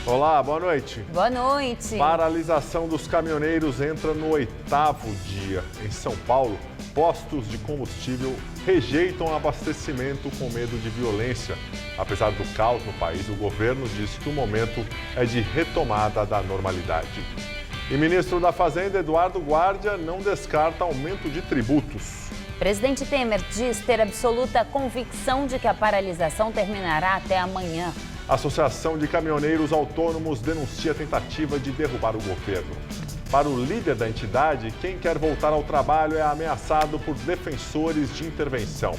Olá, boa noite. Boa noite. Paralisação dos caminhoneiros entra no 8º dia. Em São Paulo, postos de combustível rejeitam abastecimento com medo de violência. Apesar do caos no país, o governo diz que o momento é de retomada da normalidade. E ministro da Fazenda, Eduardo Guardia, não descarta aumento de tributos. Presidente Temer diz ter absoluta convicção de que a paralisação terminará até amanhã. A Associação de Caminhoneiros Autônomos denuncia a tentativa de derrubar o governo. Para o líder da entidade, quem quer voltar ao trabalho é ameaçado por defensores de intervenção.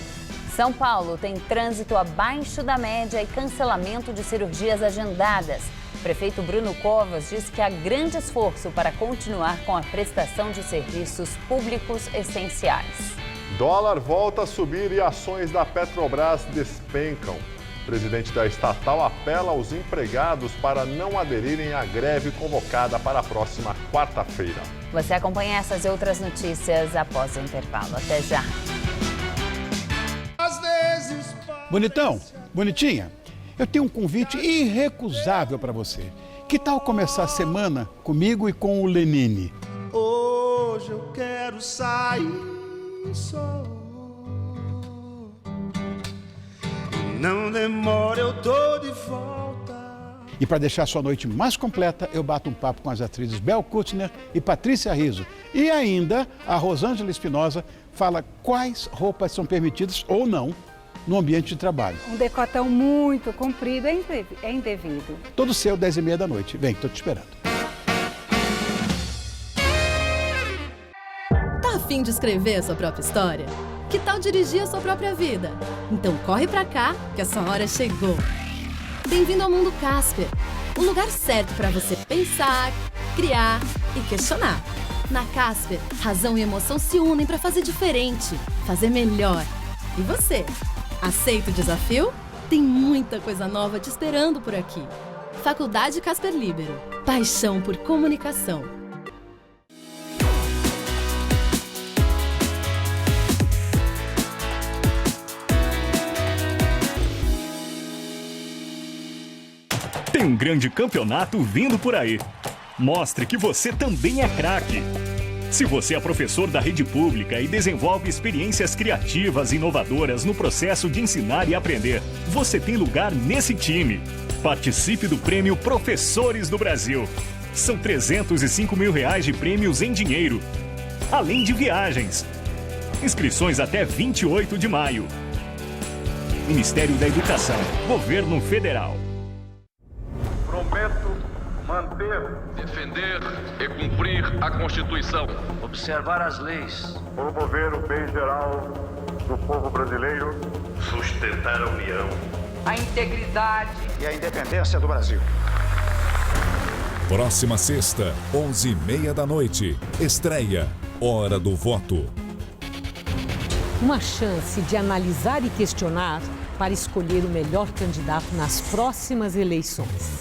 São Paulo tem trânsito abaixo da média e cancelamento de cirurgias agendadas. Prefeito Bruno Covas diz que há grande esforço para continuar com a prestação de serviços públicos essenciais. Dólar volta a subir e ações da Petrobras despencam. O presidente da estatal apela aos empregados para não aderirem à greve convocada para a próxima quarta-feira. Você acompanha essas e outras notícias após o intervalo. Até já. Bonitão, bonitinha, eu tenho um convite irrecusável para você. Que tal começar a semana comigo e com o Lenine? Hoje eu quero sair só. Não demora, eu tô de volta. E para deixar sua noite mais completa, eu bato um papo com as atrizes Bel Kutner e Patrícia Rizzo. E ainda, a Rosângela Espinosa fala quais roupas são permitidas ou não no ambiente de trabalho. Um decotão muito comprido é indevido. Todo seu, 10h30 da noite. Vem, tô te esperando. Tá a fim de escrever a sua própria história? Que tal dirigir a sua própria vida? Então corre pra cá, que a sua hora chegou. Bem-vindo ao Mundo Casper, o lugar certo para você pensar, criar e questionar. Na Casper, razão e emoção se unem para fazer diferente, fazer melhor. E você? Aceita o desafio? Tem muita coisa nova te esperando por aqui. Faculdade Casper Libero. Paixão por comunicação. Tem um grande campeonato vindo por aí. Mostre que você também é craque. Se você é professor da rede pública e desenvolve experiências criativas e inovadoras no processo de ensinar e aprender, você tem lugar nesse time. Participe do Prêmio Professores do Brasil. São R$305 mil de prêmios em dinheiro, além de viagens. Inscrições até 28 de maio. Ministério da Educação, Governo Federal. Prometo manter, defender e cumprir a Constituição. Observar as leis. Promover o bem geral do povo brasileiro. Sustentar a união. A integridade e a independência do Brasil. Próxima sexta, 11h30 da noite. Estreia Hora do Voto. Uma chance de analisar e questionar para escolher o melhor candidato nas próximas eleições.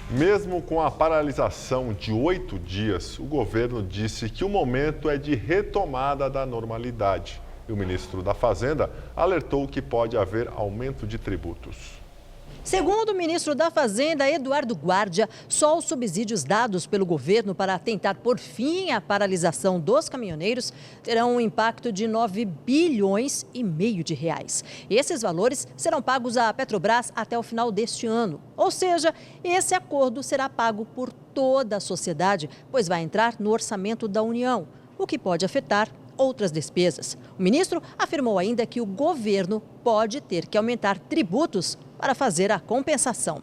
Mesmo com a paralisação de 8 dias, o governo disse que o momento é de retomada da normalidade. E o ministro da Fazenda alertou que pode haver aumento de tributos. Segundo o ministro da Fazenda, Eduardo Guardia, só os subsídios dados pelo governo para tentar pôr fim à paralisação dos caminhoneiros terão um impacto de 9,5 bilhões de reais. Esses valores serão pagos à Petrobras até o final deste ano. Ou seja, esse acordo será pago por toda a sociedade, pois vai entrar no orçamento da União, o que pode afetar outras despesas. O ministro afirmou ainda que o governo pode ter que aumentar tributos para fazer a compensação.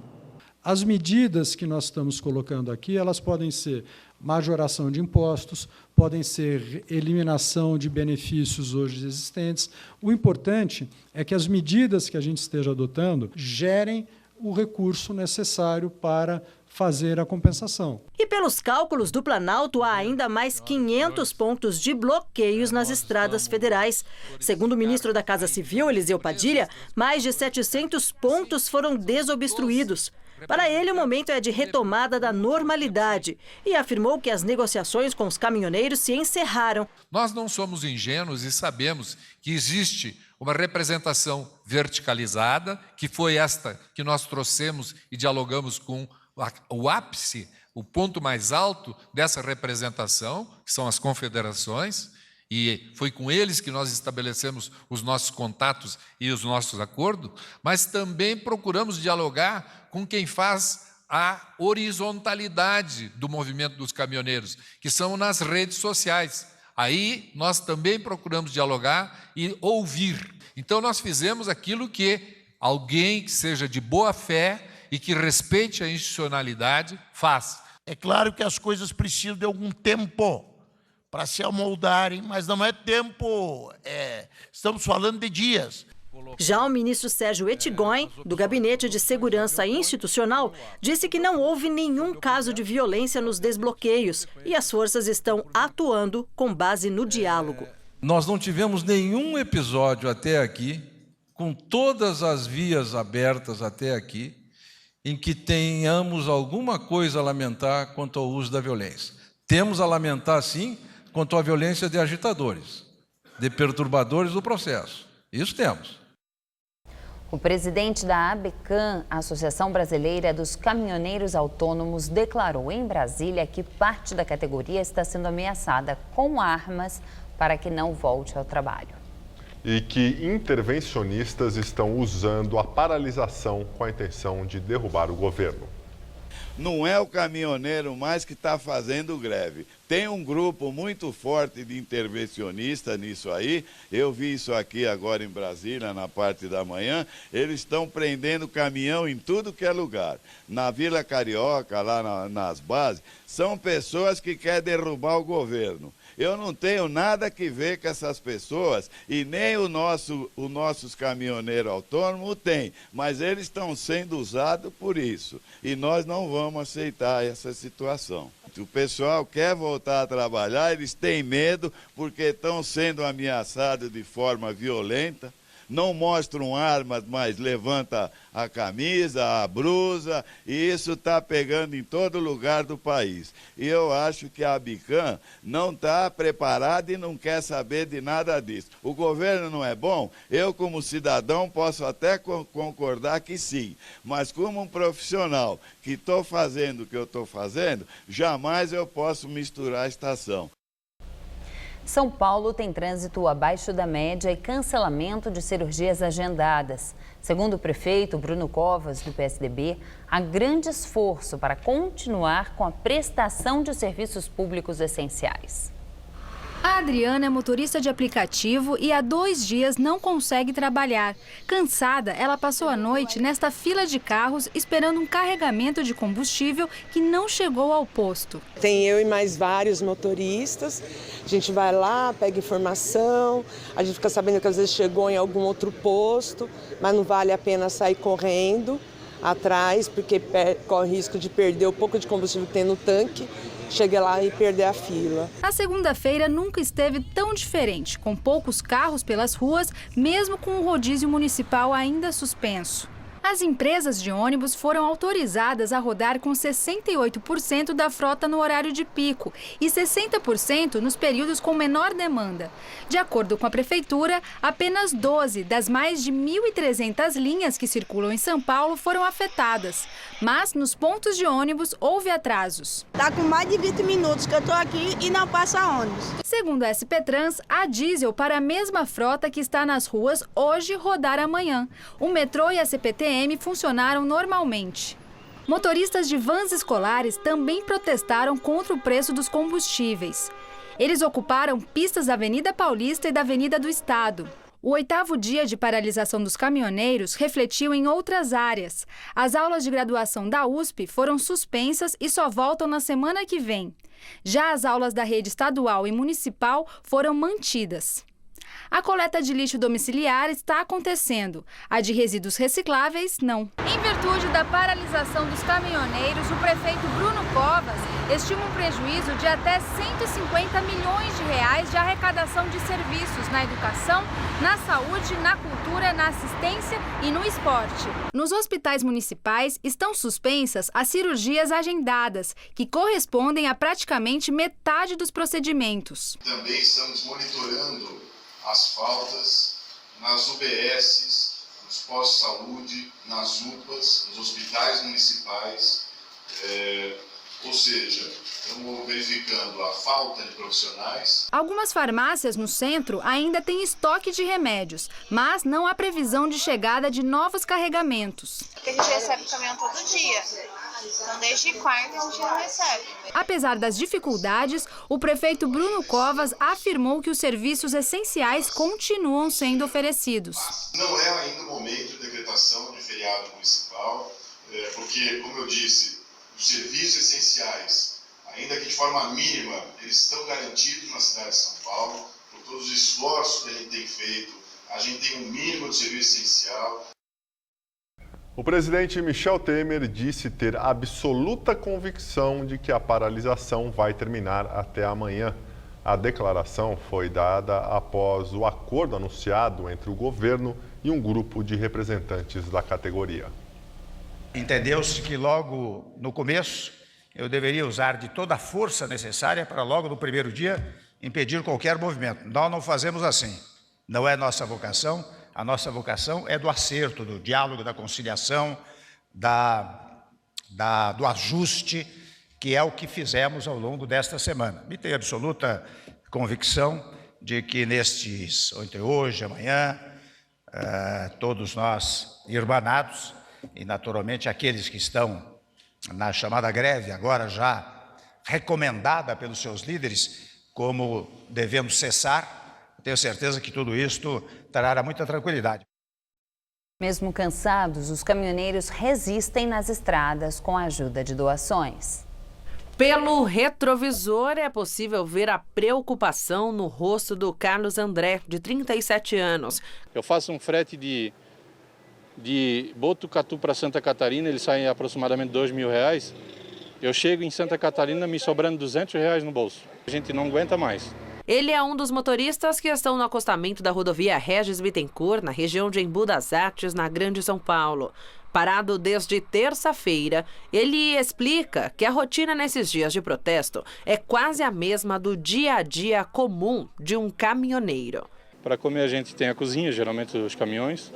As medidas que nós estamos colocando aqui, elas podem ser majoração de impostos, podem ser eliminação de benefícios hoje existentes. O importante é que as medidas que a gente esteja adotando gerem o recurso necessário para fazer a compensação. E pelos cálculos do Planalto, há ainda mais 500 pontos de bloqueios nas estradas federais. Segundo o ministro da Casa Civil, Eliseu Padilha, mais de 700 pontos foram desobstruídos. Para ele, o momento é de retomada da normalidade e afirmou que as negociações com os caminhoneiros se encerraram. Nós não somos ingênuos e sabemos que existe uma representação verticalizada, que foi esta que nós trouxemos e dialogamos com o ápice, o ponto mais alto dessa representação, que são as confederações, e foi com eles que nós estabelecemos os nossos contatos e os nossos acordos, mas também procuramos dialogar com quem faz a horizontalidade do movimento dos caminhoneiros, que são nas redes sociais. Aí nós também procuramos dialogar e ouvir. Então nós fizemos aquilo que alguém que seja de boa fé e que respeite a institucionalidade faz. É claro que as coisas precisam de algum tempo para se amoldarem, mas não é tempo, estamos falando de dias. Já o ministro Sérgio Ettigóin, do Gabinete de Segurança Institucional, disse que não houve nenhum caso de violência nos desbloqueios e as forças estão atuando com base no diálogo. Nós não tivemos nenhum episódio até aqui, com todas as vias abertas até aqui, em que tenhamos alguma coisa a lamentar quanto ao uso da violência. Temos a lamentar, sim, quanto à violência de agitadores, de perturbadores do processo. Isso temos. O presidente da ABCAM, a Associação Brasileira dos Caminhoneiros Autônomos, declarou em Brasília que parte da categoria está sendo ameaçada com armas para que não volte ao trabalho. E que intervencionistas estão usando a paralisação com a intenção de derrubar o governo. Não é o caminhoneiro mais que está fazendo greve. Tem um grupo muito forte de intervencionistas nisso aí. Eu vi isso aqui agora em Brasília, na parte da manhã. Eles estão prendendo caminhão em tudo que é lugar. Na Vila Carioca, lá nas bases, são pessoas que querem derrubar o governo. Eu não tenho nada que ver com essas pessoas e nem os nossos caminhoneiros autônomos têm, mas eles estão sendo usados por isso e nós não vamos aceitar essa situação. O pessoal quer voltar a trabalhar, eles têm medo porque estão sendo ameaçados de forma violenta. Não mostram armas, mas levanta a camisa, a blusa, e isso está pegando em todo lugar do país. E eu acho que a ABCAM não está preparada e não quer saber de nada disso. O governo não é bom? Eu, como cidadão, posso até concordar que sim, mas como um profissional que estou fazendo o que eu estou fazendo, jamais eu posso misturar a estação. São Paulo tem trânsito abaixo da média e cancelamento de cirurgias agendadas. Segundo o prefeito Bruno Covas, do PSDB, há grande esforço para continuar com a prestação de serviços públicos essenciais. A Adriana é motorista de aplicativo e há 2 dias não consegue trabalhar. Cansada, ela passou a noite nesta fila de carros esperando um carregamento de combustível que não chegou ao posto. Tem eu e mais vários motoristas. A gente vai lá, pega informação, a gente fica sabendo que às vezes chegou em algum outro posto, mas não vale a pena sair correndo atrás, porque corre risco de perder o pouco de combustível que tem no tanque. Chega lá e perder a fila. A segunda-feira nunca esteve tão diferente, com poucos carros pelas ruas, mesmo com o rodízio municipal ainda suspenso. As empresas de ônibus foram autorizadas a rodar com 68% da frota no horário de pico e 60% nos períodos com menor demanda. De acordo com a Prefeitura, apenas 12 das mais de 1.300 linhas que circulam em São Paulo foram afetadas. Mas nos pontos de ônibus houve atrasos. Está com mais de 20 minutos que eu estou aqui e não passa ônibus. Segundo a SP Trans, há diesel para a mesma frota que está nas ruas hoje rodar amanhã. O metrô e a CPTM funcionaram normalmente. Motoristas de vans escolares também protestaram contra o preço dos combustíveis. Eles ocuparam pistas da Avenida Paulista e da Avenida do Estado. O 8º dia de paralisação dos caminhoneiros refletiu em outras áreas. As aulas de graduação da USP foram suspensas e só voltam na semana que vem. Já as aulas da rede estadual e municipal foram mantidas. A coleta de lixo domiciliar está acontecendo. A de resíduos recicláveis, não. Em virtude da paralisação dos caminhoneiros, o prefeito Bruno Covas estima um prejuízo de até 150 milhões de reais de arrecadação de serviços na educação, na saúde, na cultura, na assistência e no esporte. Nos hospitais municipais estão suspensas as cirurgias agendadas, que correspondem a praticamente metade dos procedimentos. Também estamos monitorando as faltas nas UBSs, nos postos de saúde, nas UPAs, nos hospitais municipais, ou seja, estamos verificando a falta de profissionais. Algumas farmácias no centro ainda têm estoque de remédios, mas não há previsão de chegada de novos carregamentos. Porque a gente recebe o caminhão todo dia, então desde quarta a gente não recebe. Apesar das dificuldades, o prefeito Bruno Covas afirmou que os serviços essenciais continuam sendo oferecidos. Não é ainda o momento de decretação de feriado municipal, porque, como eu disse, os serviços essenciais, ainda que de forma mínima, eles estão garantidos na cidade de São Paulo, por todos os esforços que a gente tem feito, a gente tem um mínimo de serviço essencial. O presidente Michel Temer disse ter absoluta convicção de que a paralisação vai terminar até amanhã. A declaração foi dada após o acordo anunciado entre o governo e um grupo de representantes da categoria. Entendeu-se que logo no começo eu deveria usar de toda a força necessária para logo no primeiro dia impedir qualquer movimento. Nós não fazemos assim, não é nossa vocação. A nossa vocação é do acerto, do diálogo, da conciliação, do ajuste, que é o que fizemos ao longo desta semana. E tenho absoluta convicção de que entre hoje e amanhã, todos nós irmanados, e naturalmente aqueles que estão na chamada greve, agora já recomendada pelos seus líderes, como devemos cessar, tenho certeza que tudo isto trará muita tranquilidade. Mesmo cansados, os caminhoneiros resistem nas estradas com a ajuda de doações. Pelo retrovisor é possível ver a preocupação no rosto do Carlos André, de 37 anos. Eu faço um frete de Botucatu para Santa Catarina, ele sai aproximadamente R$2.000. Eu chego em Santa Catarina me sobrando R$200 no bolso. A gente não aguenta mais. Ele é um dos motoristas que estão no acostamento da rodovia Regis Bittencourt, na região de Embu das Artes, na Grande São Paulo. Parado desde terça-feira, ele explica que a rotina nesses dias de protesto é quase a mesma do dia a dia comum de um caminhoneiro. Para comer a gente tem a cozinha, geralmente os caminhões,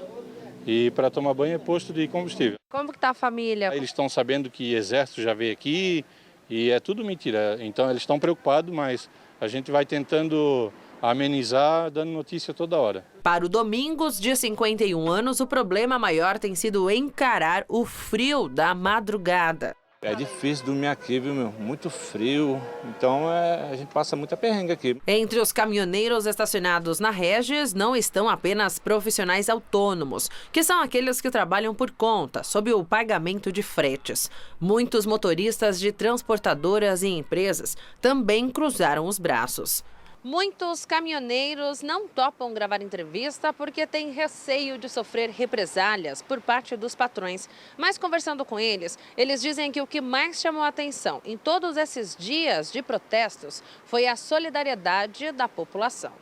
e para tomar banho é posto de combustível. Como que está a família? Eles estão sabendo que exército já veio aqui e é tudo mentira. Então eles estão preocupados, mas a gente vai tentando amenizar, dando notícia toda hora. Para o Domingos, de 51 anos, o problema maior tem sido encarar o frio da madrugada. É difícil dormir aqui, viu, meu? Muito frio, então a gente passa muita perrengue aqui. Entre os caminhoneiros estacionados na Regis não estão apenas profissionais autônomos, que são aqueles que trabalham por conta, sob o pagamento de fretes. Muitos motoristas de transportadoras e empresas também cruzaram os braços. Muitos caminhoneiros não topam gravar entrevista porque têm receio de sofrer represálias por parte dos patrões. Mas conversando com eles, eles dizem que o que mais chamou a atenção em todos esses dias de protestos foi a solidariedade da população.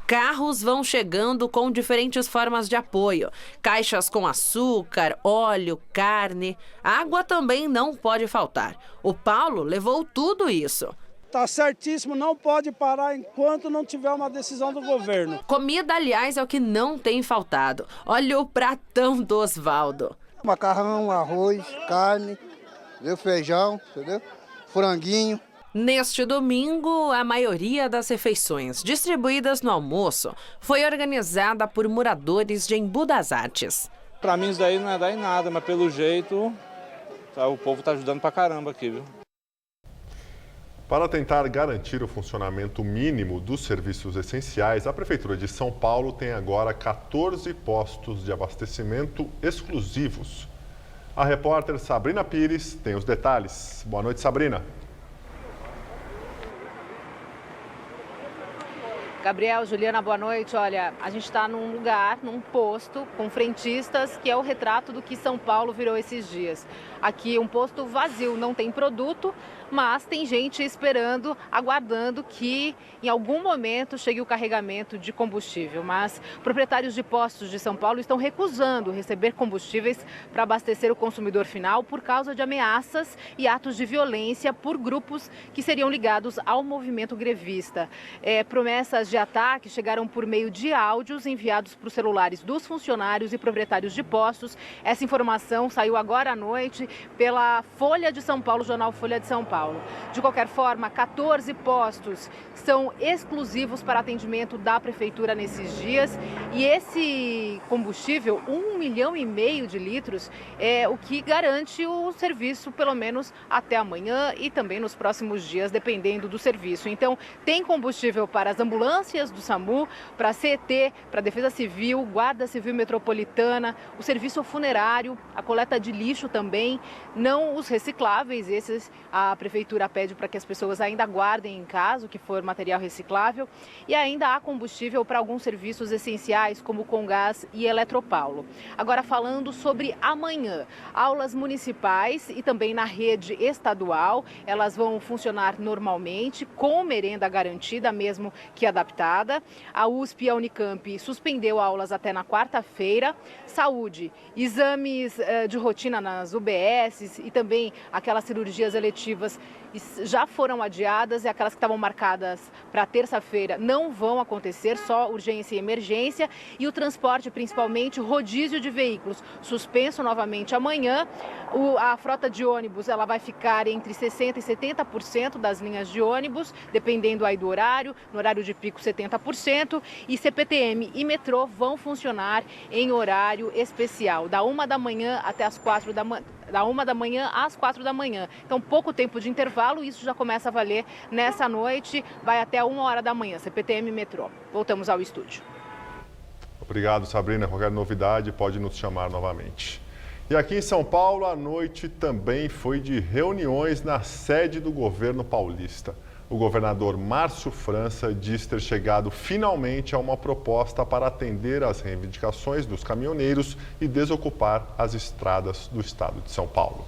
Carros vão chegando com diferentes formas de apoio. Caixas com açúcar, óleo, carne. Água também não pode faltar. O Paulo levou tudo isso. Tá certíssimo, não pode parar enquanto não tiver uma decisão do governo. Comida, aliás, é o que não tem faltado. Olha o pratão do Osvaldo. Macarrão, arroz, carne, feijão, entendeu? Franguinho. Neste domingo, a maioria das refeições distribuídas no almoço foi organizada por moradores de Embu das Artes. Para mim isso daí não é dar em nada, mas pelo jeito o povo tá ajudando pra caramba aqui, viu? Para tentar garantir o funcionamento mínimo dos serviços essenciais, a Prefeitura de São Paulo tem agora 14 postos de abastecimento exclusivos. A repórter Sabrina Pires tem os detalhes. Boa noite, Sabrina. Gabriel, Juliana, boa noite. Olha, a gente está num lugar, num posto com frentistas, que é o retrato do que São Paulo virou esses dias. Aqui um posto vazio, não tem produto, mas tem gente esperando, aguardando que em algum momento chegue o carregamento de combustível. Mas proprietários de postos de São Paulo estão recusando receber combustíveis para abastecer o consumidor final por causa de ameaças e atos de violência por grupos que seriam ligados ao movimento grevista. Promessas de ataque chegaram por meio de áudios enviados para os celulares dos funcionários e proprietários de postos. Essa informação saiu agora à noite pela Folha de São Paulo, jornal Folha de São Paulo. De qualquer forma, 14 postos são exclusivos para atendimento da Prefeitura nesses dias. E esse combustível, 1,5 milhão de litros, é o que garante o serviço, pelo menos até amanhã e também nos próximos dias, dependendo do serviço. Então, tem combustível para as ambulâncias do SAMU, para a CET, para a Defesa Civil, Guarda Civil Metropolitana, o serviço funerário, a coleta de lixo também, não os recicláveis, esses a Prefeitura pede para que as pessoas ainda guardem em casa o que for material reciclável, e ainda há combustível para alguns serviços essenciais, como Comgás e Eletropaulo. Agora, falando sobre amanhã, aulas municipais e também na rede estadual, elas vão funcionar normalmente, com merenda garantida, mesmo que adaptada. A USP e a Unicamp suspendeu aulas até na quarta-feira. Saúde, exames de rotina nas UBSs e também aquelas cirurgias eletivas já foram adiadas, e aquelas que estavam marcadas para terça-feira não vão acontecer, só urgência e emergência. E o transporte, principalmente rodízio de veículos, suspenso novamente amanhã. A frota de ônibus ela vai ficar entre 60% e 70% das linhas de ônibus, dependendo aí do horário. No horário de pico, 70%. E CPTM e metrô vão funcionar em horário especial, da 1 da manhã até as 4 da manhã. Da 1 da manhã às 4 da manhã. Então, pouco tempo de intervalo, isso já começa a valer nessa noite, vai até 1 hora da manhã, CPTM e metrô. Voltamos ao estúdio. Obrigado, Sabrina. Qualquer novidade pode nos chamar novamente. E aqui em São Paulo, a noite também foi de reuniões na sede do governo paulista. O governador Márcio França diz ter chegado finalmente a uma proposta para atender às reivindicações dos caminhoneiros e desocupar as estradas do estado de São Paulo.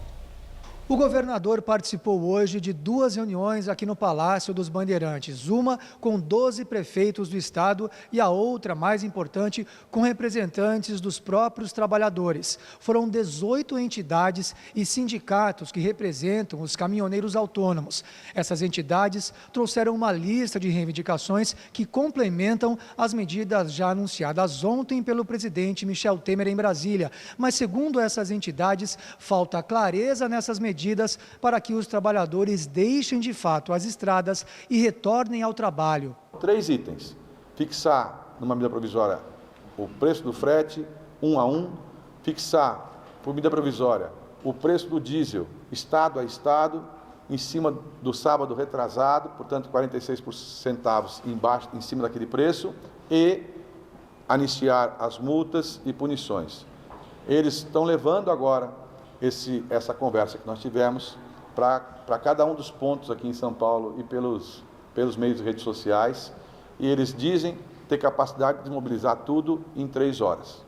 O governador participou hoje de 2 reuniões aqui no Palácio dos Bandeirantes, uma com 12 prefeitos do estado e a outra, mais importante, com representantes dos próprios trabalhadores. Foram 18 entidades e sindicatos que representam os caminhoneiros autônomos. Essas entidades trouxeram uma lista de reivindicações que complementam as medidas já anunciadas ontem pelo presidente Michel Temer em Brasília. Mas, segundo essas entidades, falta clareza nessas medidas para que os trabalhadores deixem de fato as estradas e retornem ao trabalho. 3 itens: fixar numa medida provisória o preço do frete 1 a 1, fixar por medida provisória o preço do diesel estado a estado em cima do sábado retrasado, portanto 46 centavos em cima daquele preço, e anistiar as multas e punições. Eles estão levando agora essa conversa que nós tivemos para cada um dos pontos aqui em São Paulo e pelos meios de redes sociais, e eles dizem ter capacidade de mobilizar tudo em 3 horas.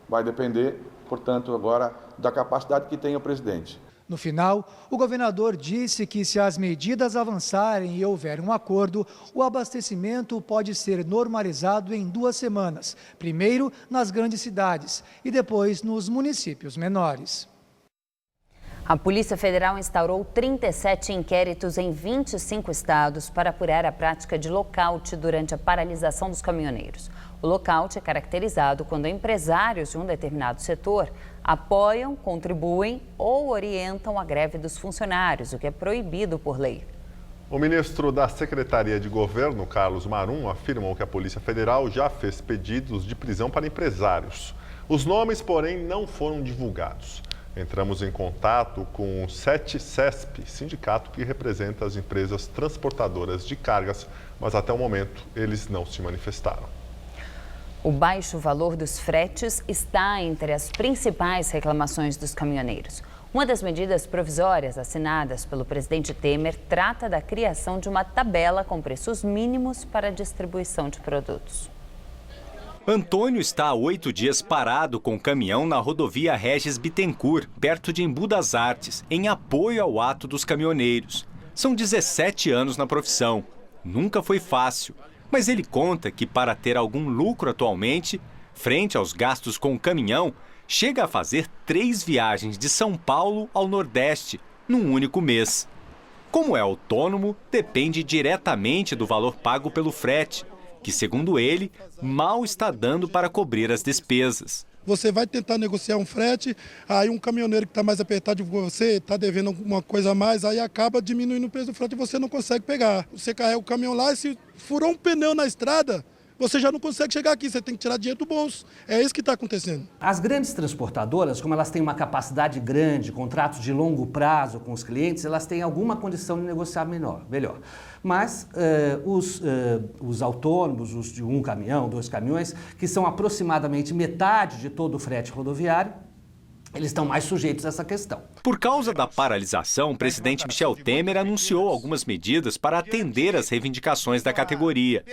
Vai depender, portanto, agora da capacidade que tem o presidente. No final, o governador disse que se as medidas avançarem e houver um acordo, o abastecimento pode ser normalizado em 2 semanas, primeiro nas grandes cidades e depois nos municípios menores. A Polícia Federal instaurou 37 inquéritos em 25 estados para apurar a prática de lockout durante a paralisação dos caminhoneiros. O lockout é caracterizado quando empresários de um determinado setor apoiam, contribuem ou orientam a greve dos funcionários, o que é proibido por lei. O ministro da Secretaria de Governo, Carlos Marum, afirmou que a Polícia Federal já fez pedidos de prisão para empresários. Os nomes, porém, não foram divulgados. Entramos em contato com o SETCESP, sindicato que representa as empresas transportadoras de cargas, mas até o momento eles não se manifestaram. O baixo valor dos fretes está entre as principais reclamações dos caminhoneiros. Uma das medidas provisórias assinadas pelo presidente Temer trata da criação de uma tabela com preços mínimos para a distribuição de produtos. Antônio está há 8 dias parado com o caminhão na rodovia Regis Bittencourt, perto de Embu das Artes, em apoio ao ato dos caminhoneiros. São 17 anos na profissão. Nunca foi fácil, mas ele conta que para ter algum lucro atualmente, frente aos gastos com o caminhão, chega a fazer 3 viagens de São Paulo ao Nordeste, num único mês. Como é autônomo, depende diretamente do valor pago pelo frete, que, segundo ele, mal está dando para cobrir as despesas. Você vai tentar negociar um frete, aí um caminhoneiro que está mais apertado de você, está devendo alguma coisa a mais, aí acaba diminuindo o preço do frete e você não consegue pegar. Você carrega o caminhão lá e se furou um pneu na estrada, você já não consegue chegar aqui, você tem que tirar dinheiro do bolso. É isso que está acontecendo. As grandes transportadoras, como elas têm uma capacidade grande, contratos de longo prazo com os clientes, elas têm alguma condição de negociar melhor. Mas os autônomos, os de um caminhão, 2 caminhões, que são aproximadamente metade de todo o frete rodoviário, eles estão mais sujeitos a essa questão. Por causa da paralisação, o presidente Michel Temer anunciou algumas medidas para atender às reivindicações da categoria.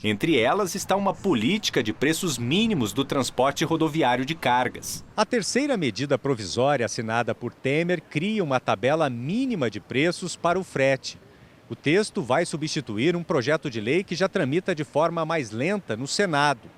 Entre elas está uma política de preços mínimos do transporte rodoviário de cargas. A terceira medida provisória assinada por Temer cria uma tabela mínima de preços para o frete. O texto vai substituir um projeto de lei que já tramita de forma mais lenta no Senado.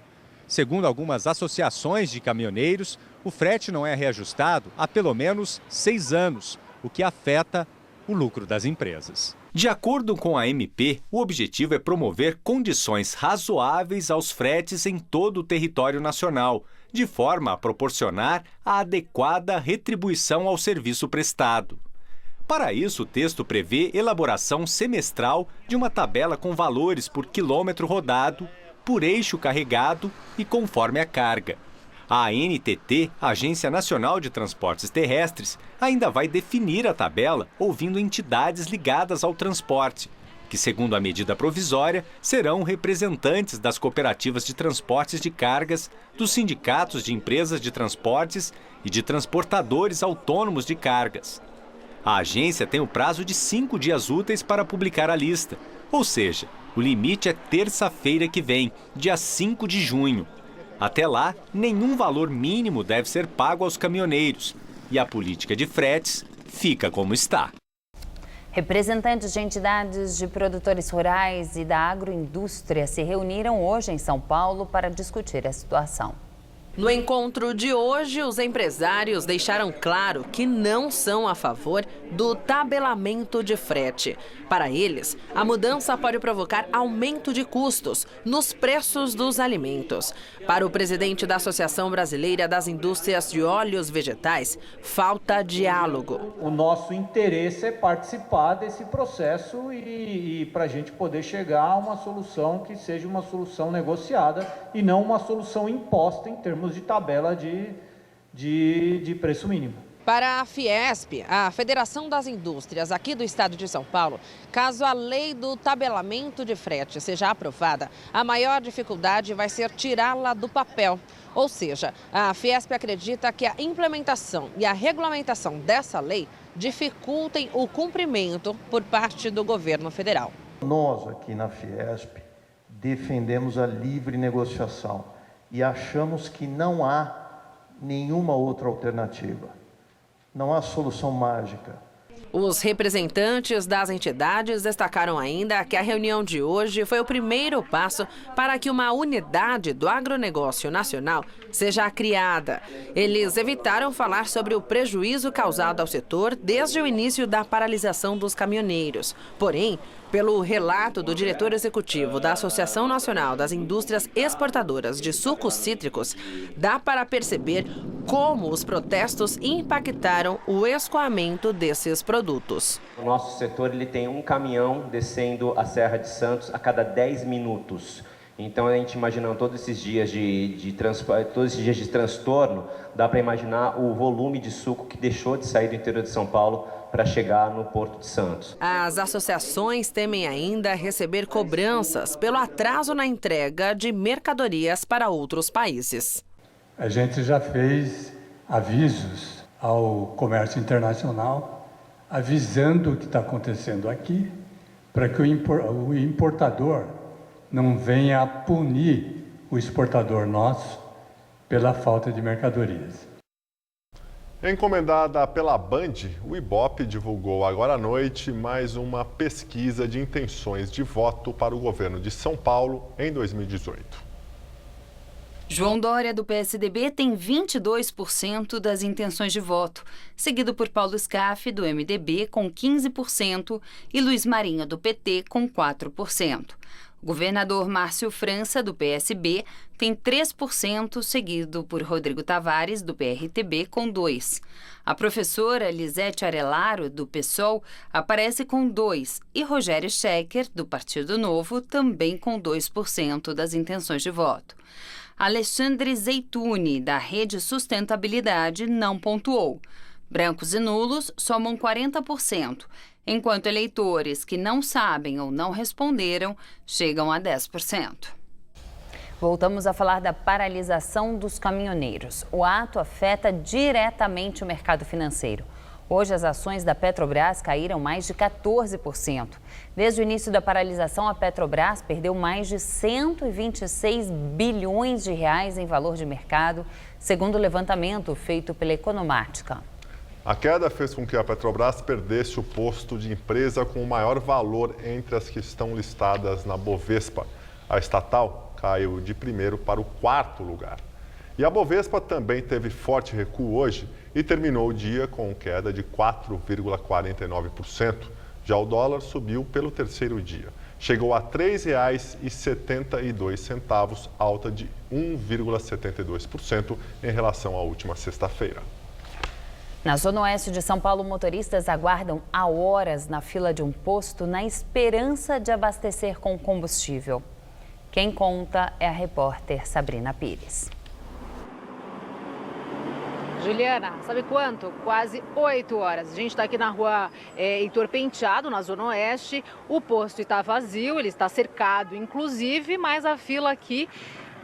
Segundo algumas associações de caminhoneiros, o frete não é reajustado há pelo menos 6 anos, o que afeta o lucro das empresas. De acordo com a MP, o objetivo é promover condições razoáveis aos fretes em todo o território nacional, de forma a proporcionar a adequada retribuição ao serviço prestado. Para isso, o texto prevê elaboração semestral de uma tabela com valores por quilômetro rodado, por eixo carregado e conforme a carga. A ANTT, Agência Nacional de Transportes Terrestres, ainda vai definir a tabela ouvindo entidades ligadas ao transporte, que, segundo a medida provisória, serão representantes das cooperativas de transportes de cargas, dos sindicatos de empresas de transportes e de transportadores autônomos de cargas. A agência tem o prazo de 5 dias úteis para publicar a lista, ou seja, o limite é terça-feira que vem, dia 5 de junho. Até lá, nenhum valor mínimo deve ser pago aos caminhoneiros e a política de fretes fica como está. Representantes de entidades de produtores rurais e da agroindústria se reuniram hoje em São Paulo para discutir a situação. No encontro de hoje, os empresários deixaram claro que não são a favor do tabelamento de frete. Para eles, a mudança pode provocar aumento de custos nos preços dos alimentos. Para o presidente da Associação Brasileira das Indústrias de Óleos Vegetais, falta diálogo. O nosso interesse é participar desse processo e para a gente poder chegar a uma solução que seja uma solução negociada e não uma solução imposta em termos de tabela de preço mínimo. Para a Fiesp, a Federação das Indústrias aqui do estado de São Paulo, caso a lei do tabelamento de frete seja aprovada, a maior dificuldade vai ser tirá-la do papel. Ou seja, a Fiesp acredita que a implementação e a regulamentação dessa lei dificultem o cumprimento por parte do governo federal. Nós aqui na Fiesp defendemos a livre negociação e achamos que não há nenhuma outra alternativa. Não há solução mágica. Os representantes das entidades destacaram ainda que a reunião de hoje foi o primeiro passo para que uma unidade do agronegócio nacional seja criada. Eles evitaram falar sobre o prejuízo causado ao setor desde o início da paralisação dos caminhoneiros. Porém, pelo relato do diretor executivo da Associação Nacional das Indústrias Exportadoras de Sucos Cítricos, dá para perceber como os protestos impactaram o escoamento desses produtos. O nosso setor ele tem um caminhão descendo a Serra de Santos a cada 10 minutos. Então, a gente imaginando todos esses dias de transtorno, dá para imaginar o volume de suco que deixou de sair do interior de São Paulo para chegar no Porto de Santos. As associações temem ainda receber cobranças pelo atraso na entrega de mercadorias para outros países. A gente já fez avisos ao comércio internacional, avisando o que está acontecendo aqui, para que o importador não venha a punir o exportador nosso pela falta de mercadorias. Encomendada pela Band, o Ibope divulgou agora à noite mais uma pesquisa de intenções de voto para o governo de São Paulo em 2018. João Dória, do PSDB, tem 22% das intenções de voto, seguido por Paulo Scaff, do MDB, com 15%, e Luiz Marinho, do PT, com 4%. O governador Márcio França, do PSB, tem 3%, seguido por Rodrigo Tavares, do PRTB, com 2%. A professora Lisete Arelaro, do PSOL, aparece com 2%, e Rogério Schecker, do Partido Novo, também com 2% das intenções de voto. Alexandre Zeituni, da Rede Sustentabilidade, não pontuou. Brancos e nulos somam 40%, enquanto eleitores que não sabem ou não responderam chegam a 10%. Voltamos a falar da paralisação dos caminhoneiros. O ato afeta diretamente o mercado financeiro. Hoje, as ações da Petrobras caíram mais de 14%. Desde o início da paralisação, a Petrobras perdeu mais de 126 bilhões de reais em valor de mercado, segundo o levantamento feito pela Economática. A queda fez com que a Petrobras perdesse o posto de empresa com o maior valor entre as que estão listadas na Bovespa. A estatal caiu de primeiro para o quarto lugar. E a Bovespa também teve forte recuo hoje e terminou o dia com queda de 4,49%. Já o dólar subiu pelo terceiro dia. Chegou a R$ 3,72, alta de 1,72% em relação à última sexta-feira. Na Zona Oeste de São Paulo, motoristas aguardam há horas na fila de um posto na esperança de abastecer com combustível. Quem conta é a repórter Sabrina Pires. Juliana, sabe quanto? Quase 8 horas. A gente está aqui na rua Heitor Penteado, na Zona Oeste. O posto está vazio, ele está cercado, inclusive, mas a fila aqui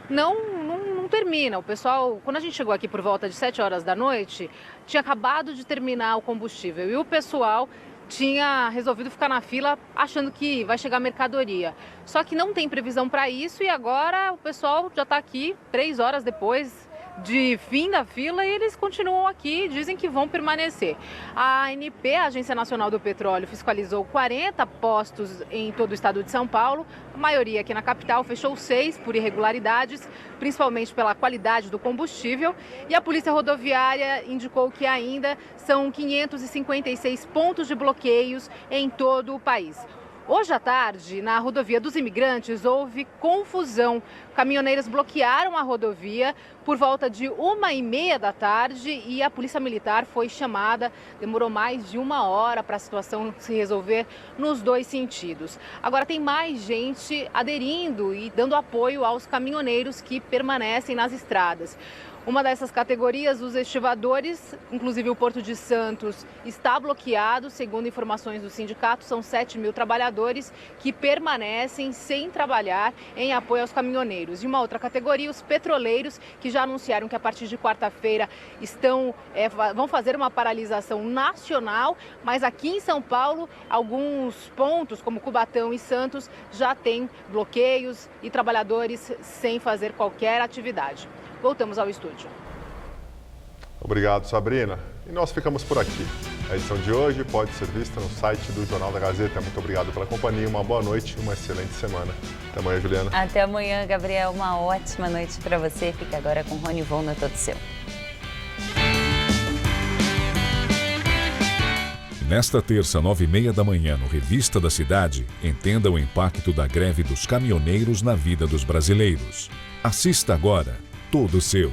não termina. O pessoal, quando a gente chegou aqui por volta de 7 horas da noite, tinha acabado de terminar o combustível e o pessoal tinha resolvido ficar na fila achando que vai chegar mercadoria. Só que não tem previsão para isso e agora o pessoal já está aqui 3 horas depois de fim da fila e eles continuam aqui, dizem que vão permanecer. A ANP, a Agência Nacional do Petróleo, fiscalizou 40 postos em todo o estado de São Paulo. A maioria aqui na capital, fechou 6 por irregularidades, principalmente pela qualidade do combustível. E a Polícia Rodoviária indicou que ainda são 556 pontos de bloqueios em todo o país. Hoje à tarde, na rodovia dos Imigrantes, houve confusão. Caminhoneiros bloquearam a rodovia por volta de 1h30 da tarde e a Polícia Militar foi chamada. Demorou mais de 1 hora para a situação se resolver nos dois sentidos. Agora tem mais gente aderindo e dando apoio aos caminhoneiros que permanecem nas estradas. Uma dessas categorias, os estivadores, inclusive o Porto de Santos, está bloqueado. Segundo informações do sindicato, são 7.000 trabalhadores que permanecem sem trabalhar em apoio aos caminhoneiros. E uma outra categoria, os petroleiros, que já anunciaram que a partir de quarta-feira vão fazer uma paralisação nacional, mas aqui em São Paulo, alguns pontos, como Cubatão e Santos, já têm bloqueios e trabalhadores sem fazer qualquer atividade. Voltamos ao estúdio. Obrigado, Sabrina. E nós ficamos por aqui. A edição de hoje pode ser vista no site do Jornal da Gazeta. Muito obrigado pela companhia, uma boa noite e uma excelente semana. Até amanhã, Juliana. Até amanhã, Gabriel. Uma ótima noite para você. Fica agora com Rony Von no Todo Seu. Nesta terça, 9h30 da manhã, no Revista da Cidade, entenda o impacto da greve dos caminhoneiros na vida dos brasileiros. Assista agora. Todo Seu.